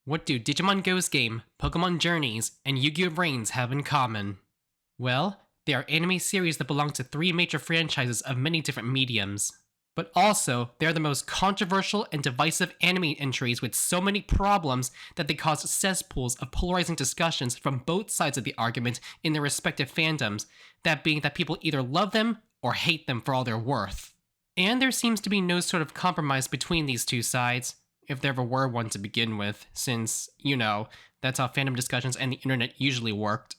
What do Digimon Go's Game, Pokemon Journeys, and Yu-Gi-Oh! VRAINS have in common? Well, they are anime series that belong to three major franchises of many different mediums. But also, they are the most controversial and divisive anime entries with so many problems that they cause cesspools of polarizing discussions from both sides of the argument in their respective fandoms, that being that people either love them or hate them for all they're worth. And there seems to be no sort of compromise between these two sides, if there ever were one to begin with, since, that's how fandom discussions and the internet usually worked.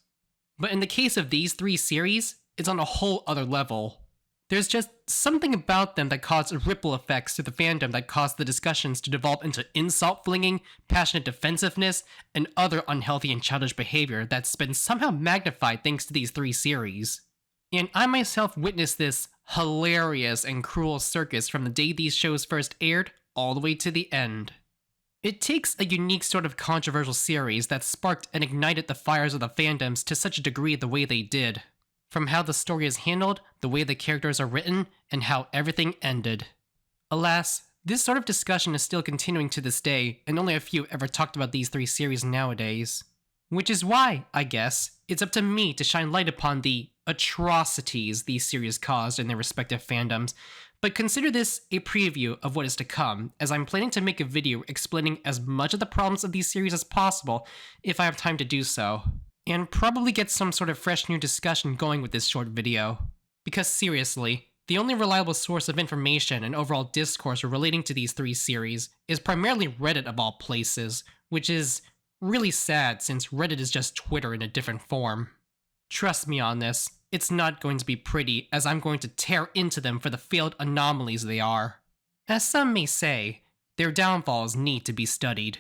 But in the case of these three series, it's on a whole other level. There's just something about them that caused ripple effects to the fandom that caused the discussions to devolve into insult flinging, passionate defensiveness, and other unhealthy and childish behavior that's been somehow magnified thanks to these three series. And I myself witnessed this hilarious and cruel circus from the day these shows first aired all the way to the end. It takes a unique sort of controversial series that sparked and ignited the fires of the fandoms to such a degree the way they did. From how the story is handled, the way the characters are written, and how everything ended. Alas, this sort of discussion is still continuing to this day, and only a few ever talked about these three series nowadays. Which is why, I guess, it's up to me to shine light upon the atrocities these series caused in their respective fandoms, but consider this a preview of what is to come, as I'm planning to make a video explaining as much of the problems of these series as possible, if I have time to do so. And probably get some sort of fresh new discussion going with this short video. Because seriously, the only reliable source of information and overall discourse relating to these three series is primarily Reddit of all places, which is really sad since Reddit is just Twitter in a different form. Trust me on this, it's not going to be pretty, as I'm going to tear into them for the failed anomalies they are. As some may say, their downfalls need to be studied.